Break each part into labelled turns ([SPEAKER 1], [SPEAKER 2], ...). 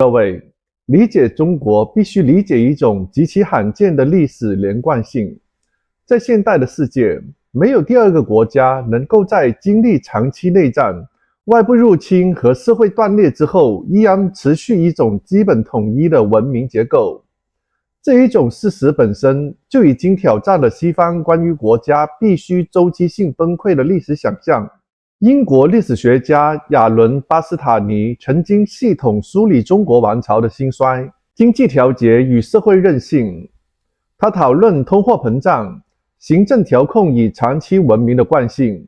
[SPEAKER 1] 各位，理解中国必须理解一种极其罕见的历史连贯性。在现代的世界，没有第二个国家能够在经历长期内战、外部入侵和社会断裂之后，依然持续一种基本统一的文明结构。这一种事实本身就已经挑战了西方关于国家必须周期性崩溃的历史想象。英国历史学家亚伦·巴斯塔尼曾经系统梳理中国王朝的兴衰、经济调节与社会韧性。他讨论通货膨胀、行政调控与长期文明的惯性，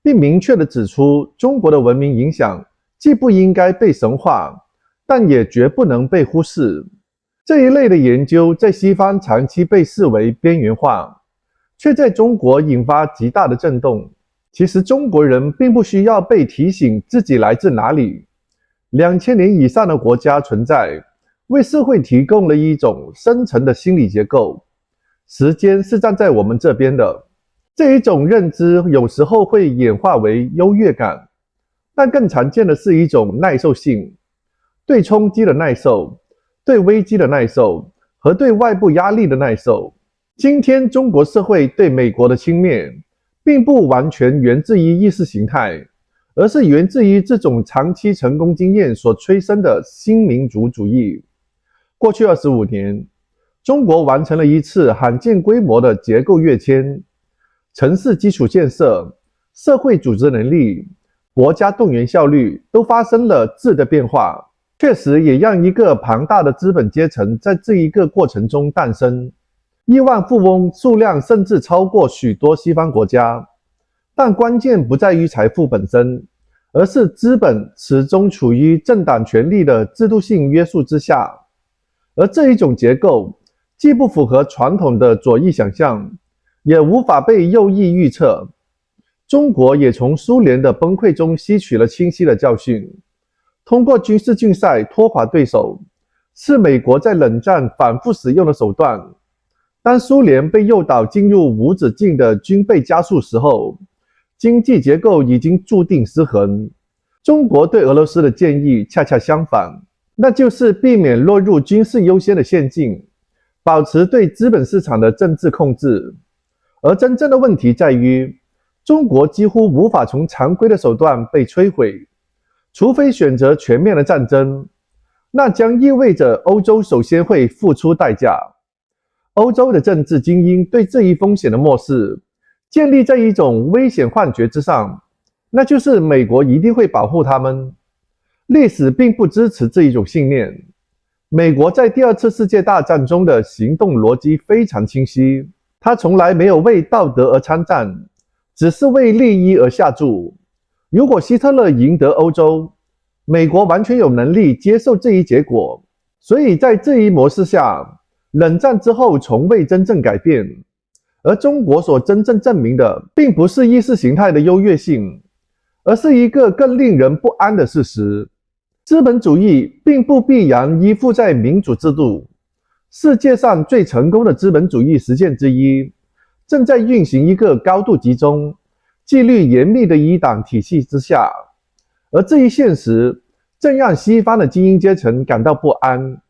[SPEAKER 1] 并明确地指出，中国的文明影响既不应该被神化，但也绝不能被忽视。这一类的研究在西方长期被视为边缘化，却在中国引发极大的震动。其实中国人并不需要被提醒自己来自哪里，2000年以上的国家存在，为社会提供了一种深层的心理结构。时间是站在我们这边的，这一种认知有时候会演化为优越感，但更常见的是一种耐受性，对冲击的耐受，对危机的耐受和对外部压力的耐受。今天中国社会对美国的轻蔑并不完全源自于意识形态，而是源自于这种长期成功经验所催生的新民主主义。过去25年，中国完成了一次罕见规模的结构跃迁，城市基础建设、社会组织能力、国家动员效率都发生了质的变化，确实也让一个庞大的资本阶层在这一个过程中诞生。亿万富翁数量甚至超过许多西方国家，但关键不在于财富本身，而是资本始终处于政党权力的制度性约束之下。而这一种结构既不符合传统的左翼想象，也无法被右翼预测。中国也从苏联的崩溃中吸取了清晰的教训，通过军事竞赛拖垮对手，是美国在冷战反复使用的手段。当苏联被诱导进入无止境的军备加速时候，经济结构已经注定失衡。中国对俄罗斯的建议恰恰相反，那就是避免落入军事优先的陷阱，保持对资本市场的政治控制。而真正的问题在于，中国几乎无法从常规的手段被摧毁，除非选择全面的战争，那将意味着欧洲首先会付出代价。欧洲的政治精英对这一风险的漠视，建立在一种危险幻觉之上，那就是美国一定会保护他们。历史并不支持这一种信念。美国在第二次世界大战中的行动逻辑非常清晰，它从来没有为道德而参战，只是为利益而下注。如果希特勒赢得欧洲，美国完全有能力接受这一结果。所以在这一模式下，冷战之后从未真正改变，而中国所真正证明的并不是意识形态的优越性，而是一个更令人不安的事实：资本主义并不必然依附在民主制度。世界上最成功的资本主义实践之一，正在运行一个高度集中、纪律严密的一党体系之下，而这一现实正让西方的精英阶层感到不安。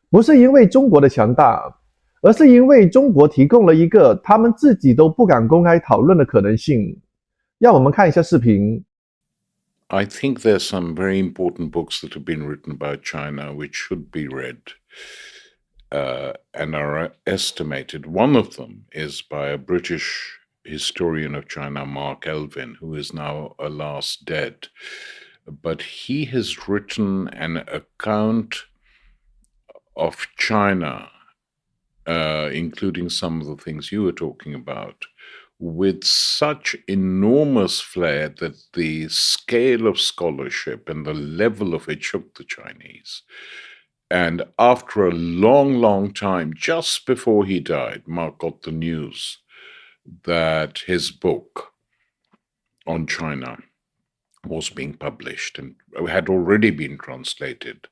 [SPEAKER 1] 不是因为中国的强大，而是因为中国提供了一个他们自己都不敢公开讨论的可能性。让我们看一下视频。
[SPEAKER 2] I think there's some very important books that have been written about China which should be read and are estimated. One of them is by a British historian of China, Mark Elvin, who is now alas dead. But he has written an account of China, including some of the things you were talking about, with such enormous flair that the scale of scholarship and the level of it shook the Chinese. And after a long, long time, just before he died, Mark got the news that his book on China was being published and had already been translated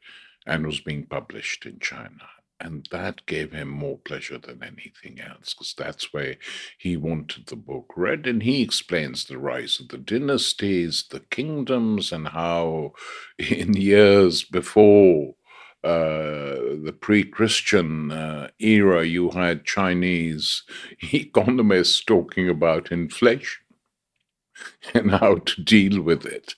[SPEAKER 2] and was being published in China. And that gave him more pleasure than anything else, because that's where he wanted the book read. And he explains the rise of the dynasties, the kingdoms, and how in years before the pre-Christian era, you had Chinese economists talking about inflation and how to deal with it.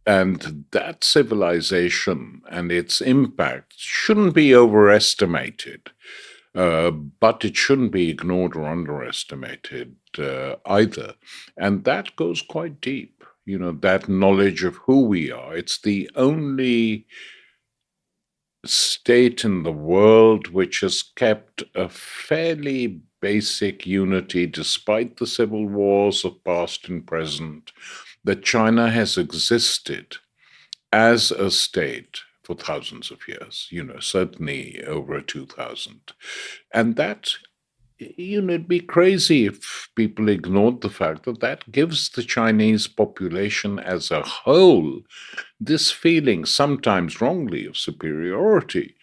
[SPEAKER 2] And that civilization and its impact shouldn't be overestimated, but it shouldn't be ignored or underestimated either. And that goes quite deep, that knowledge of who we are. It's the only state in the world which has kept a fairly basic unity despite the civil wars of past and present, that China has existed as a state for thousands of years, certainly over 2000. And that, it'd be crazy if people ignored the fact that that gives the Chinese population as a whole this feeling, sometimes wrongly, of superiority,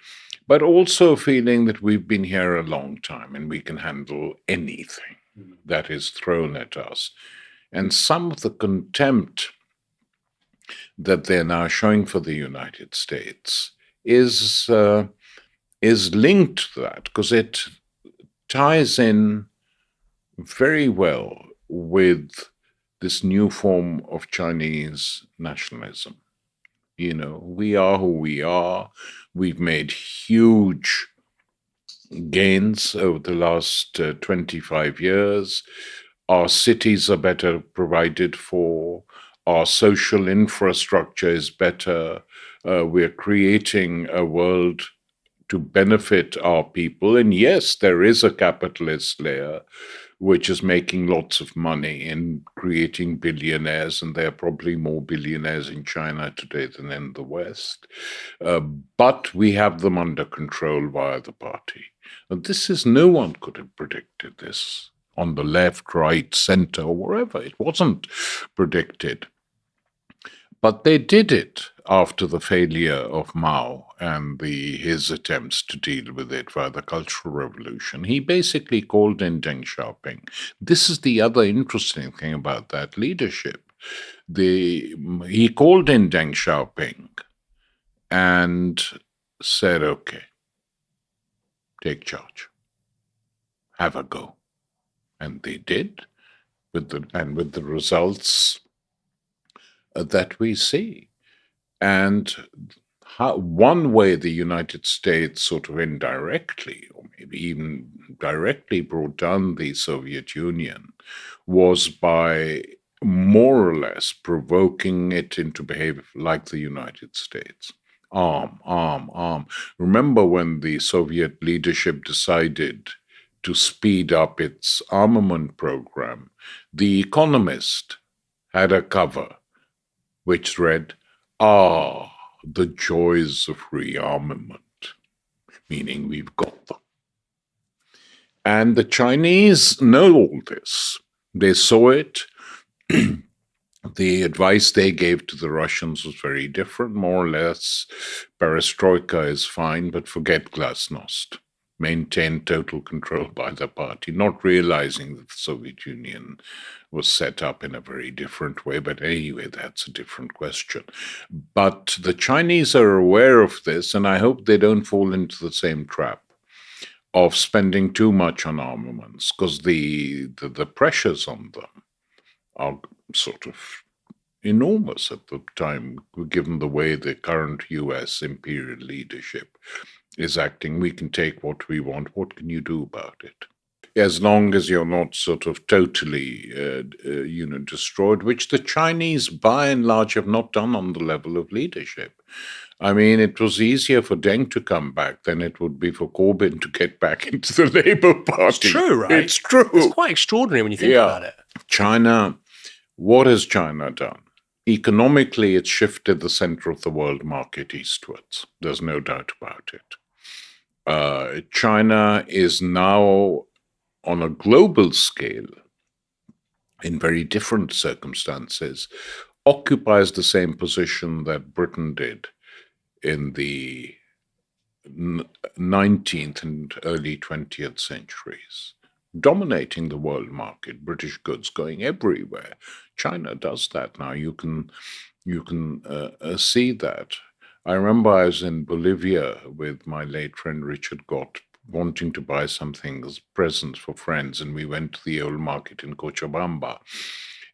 [SPEAKER 2] but also a feeling that we've been here a long time and we can handle anything that is thrown at us. And some of the contempt that they're now showing for the United States is linked to that, because it ties in very well with this new form of Chinese nationalism. We are who we are. We've made huge gains over the last 25 years. Our cities are better provided for. Our social infrastructure is better. We're creating a world to benefit our people. And yes, there is a capitalist layer which is making lots of money and creating billionaires, and there are probably more billionaires in China today than in the West. But we have them under control via the party. And no one could have predicted this on the left, right, center, or wherever. It wasn't predicted. But they did it after the failure of Mao and his attempts to deal with it via the Cultural Revolution. He basically called in Deng Xiaoping. This is the other interesting thing about that leadership. He called in Deng Xiaoping and said, okay, take charge, have a go. And they did, with the results that we see. And one way the United States sort of indirectly, or maybe even directly, brought down the Soviet Union was by more or less provoking it into behavior like the United States. Arm. Remember when the Soviet leadership decided to speed up its armament program, The Economist had a cover which read, the joys of rearmament, meaning we've got them. And the Chinese know all this. They saw it. The advice they gave to the Russians was very different, more or less. Perestroika is fine, but forget glasnost. Maintain total control by the party, not realizing that the Soviet Union was set up in a very different way. But anyway, that's a different question. But the Chinese are aware of this, and I hope they don't fall into the same trap of spending too much on armaments, because the pressures on them are sort of enormous at the time, given the way the current US imperial leadership is acting. We can take what we want. What can you do about it? As long as you're not sort of totally, destroyed, which the Chinese, by and large, have not done on the level of leadership. I mean, it was easier for Deng to come back than it would be for Corbyn to get back into the Labour Party.
[SPEAKER 3] It's true, right?
[SPEAKER 2] It's true.
[SPEAKER 3] It's quite extraordinary when you think about it.
[SPEAKER 2] China, what has China done? Economically, it's shifted the center of the world market eastwards. There's no doubt about it. China is now, on a global scale, in very different circumstances, occupies the same position that Britain did in the 19th and early 20th centuries, dominating the world market, British goods going everywhere. China does that now. You can see that. I remember I was in Bolivia with my late friend Richard Gott, wanting to buy something as presents for friends, and we went to the old market in Cochabamba.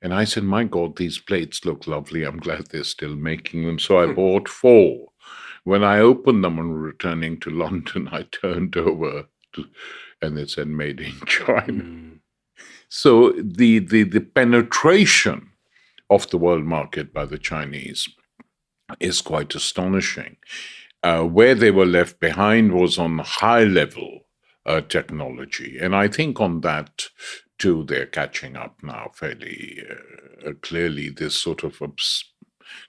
[SPEAKER 2] And I said, my God, these plates look lovely. I'm glad they're still making them. So I bought 4. When I opened them and returning to London, I turned over and it said made in China. So the penetration of the world market by the Chinese is quite astonishing. Where they were left behind was on high-level technology. And I think on that, too, they're catching up now fairly clearly. This sort of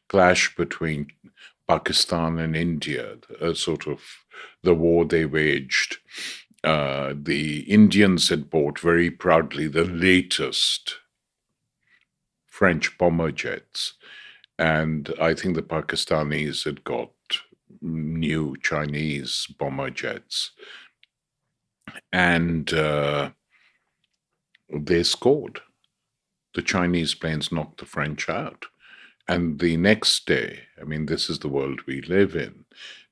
[SPEAKER 2] clash between Pakistan and India, sort of the war they waged. The Indians had bought very proudly the latest French bomber jets. And I think the Pakistanis had got new Chinese bomber jets. And they scored. The Chinese planes knocked the French out. And the next day, I mean, this is the world we live in,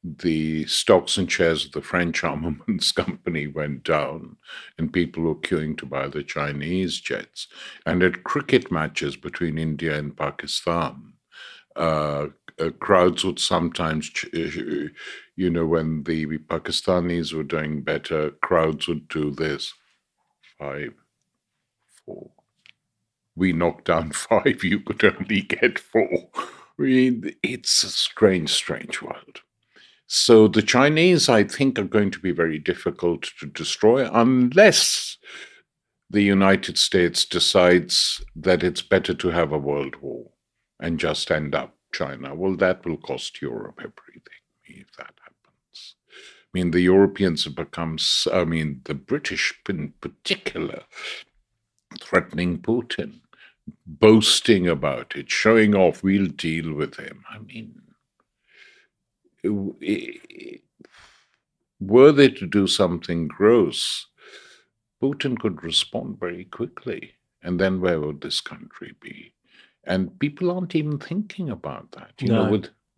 [SPEAKER 2] the stocks and shares of the French armaments company went down and people were queuing to buy the Chinese jets. And at cricket matches between India and Pakistan, crowds would sometimes, when the Pakistanis were doing better, crowds would do this. 5, 4. We knocked down 5, you could only get 4. I mean, it's a strange, strange world. So the Chinese, I think, are going to be very difficult to destroy unless the United States decides that it's better to have a world war and just end up China. Well, that will cost Europe everything if that happens. I mean, the Europeans have become, the British in particular, threatening Putin, boasting about it, showing off, we'll deal with him. I mean, were they to do something gross, Putin could respond very quickly. And then where would this country be? And people aren't even thinking about that.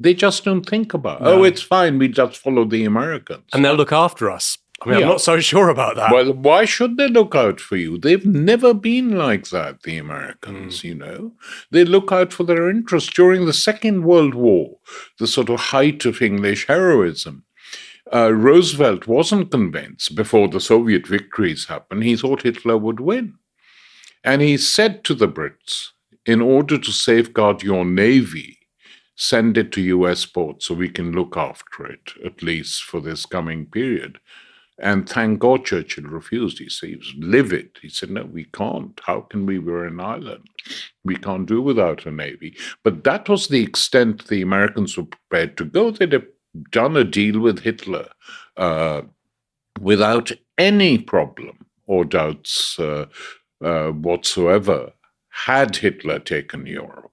[SPEAKER 2] They just don't think about, it's fine, we just follow the Americans.
[SPEAKER 3] And they'll look after us. I mean, I'm not so sure about that.
[SPEAKER 2] Well, why should they look out for you? They've never been like that, the Americans, They look out for their interests. During the Second World War, the sort of height of English heroism, Roosevelt wasn't convinced before the Soviet victories happened. He thought Hitler would win. And he said to the Brits, in order to safeguard your navy, send it to US ports so we can look after it, at least for this coming period. And thank God Churchill refused. He said he was livid. He said, no, we can't. How can we? We're an island. We can't do without a navy. But that was the extent the Americans were prepared to go. They'd have done a deal with Hitler without any problem or doubts whatsoever, had Hitler taken Europe.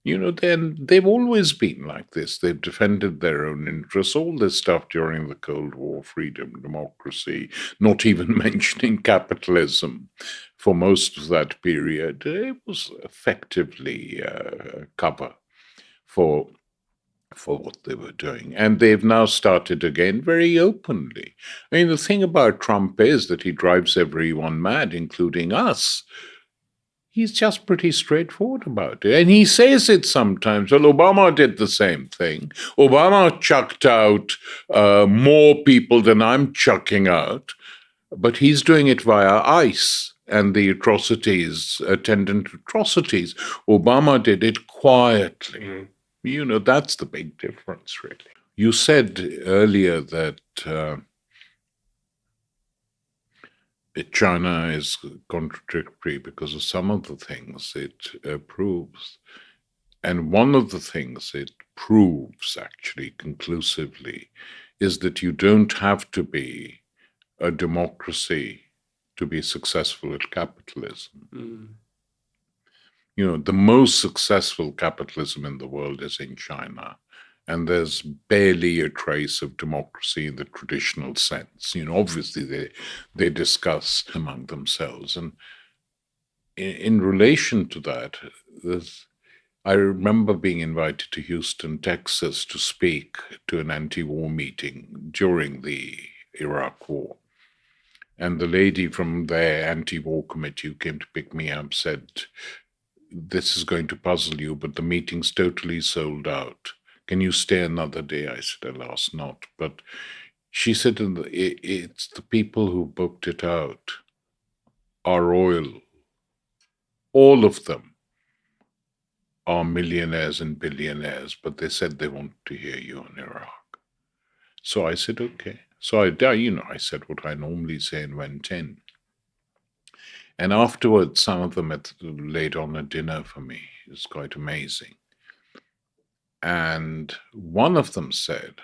[SPEAKER 2] Then they've always been like this. They've defended their own interests, all this stuff during the Cold War, freedom, democracy, not even mentioning capitalism for most of that period. It was effectively cover for what they were doing. And they've now started again very openly. I mean, the thing about Trump is that he drives everyone mad, including us. He's just pretty straightforward about it. And he says it sometimes. Well, Obama did the same thing. Obama chucked out more people than I'm chucking out, but he's doing it via ICE and the atrocities, attendant atrocities. Obama did it quietly. That's the big difference, really. You said earlier that China is contradictory because of some of the things it proves. And one of the things it proves, actually, conclusively, is that you don't have to be a democracy to be successful at capitalism. The most successful capitalism in the world is in China. And there's barely a trace of democracy in the traditional sense. Obviously they discuss among themselves. And in relation to that, I remember being invited to Houston, Texas, to speak to an anti-war meeting during the Iraq War. And the lady from their anti-war committee who came to pick me up said, "This is going to puzzle you, but the meeting's totally sold out. Can you stay another day?" I said, "Alas, not." But she said, "It's the people who booked it out are royal. All of them are millionaires and billionaires, but they said they want to hear you on Iraq." So I said, okay. So I said what I normally say and went in. And afterwards, some of them had laid on a dinner for me. It was quite amazing. And one of them said,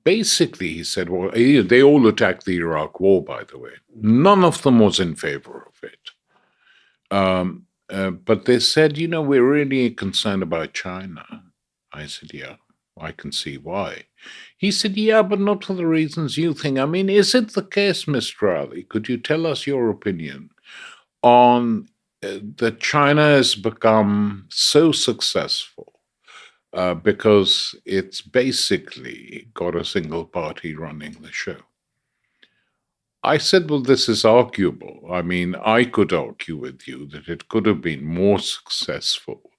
[SPEAKER 2] basically, he said, well, they all attacked the Iraq War, by the way. None of them was in favor of it. But they said, we're really concerned about China. I said, yeah, I can see why. He said, yeah, but not for the reasons you think. I mean, is it the case, Mr. Ali? Could you tell us your opinion on that China has become so successful because it's basically got a single party running the show? I said, well, this is arguable. I mean, I could argue with you that it could have been more successful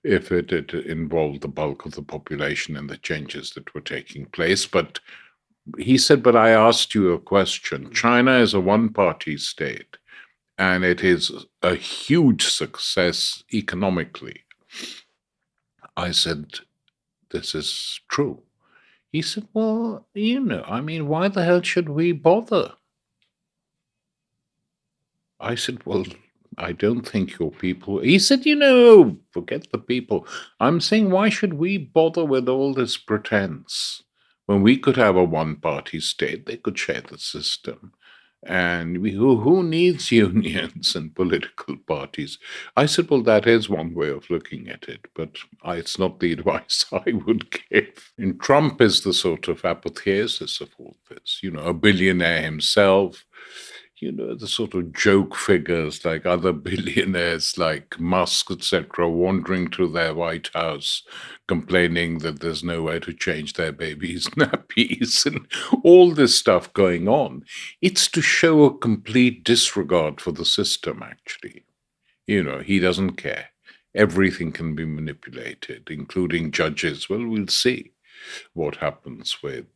[SPEAKER 2] if it had involved the bulk of the population and the changes that were taking place. But he said, but I asked you a question. China is a one-party state, and it is a huge success economically. I said, this is true. He said, well, I mean, why the hell should we bother? I said, well, I don't think your people... He said, forget the people. I'm saying, why should we bother with all this pretense? When we could have a one-party state, they could share the system. And who needs unions and political parties? I said, well, that is one way of looking at it, but it's not the advice I would give. And Trump is the sort of apotheosis of all this, a billionaire himself, the sort of joke figures like other billionaires like Musk, etc., wandering through their White House, complaining that there's nowhere to change their babies' nappies and all this stuff going on. It's to show a complete disregard for the system, actually. He doesn't care. Everything can be manipulated, including judges. Well, we'll see what happens with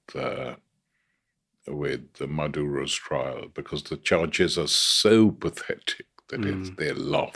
[SPEAKER 2] Maduro's trial, because the charges are so pathetic that they're laughable.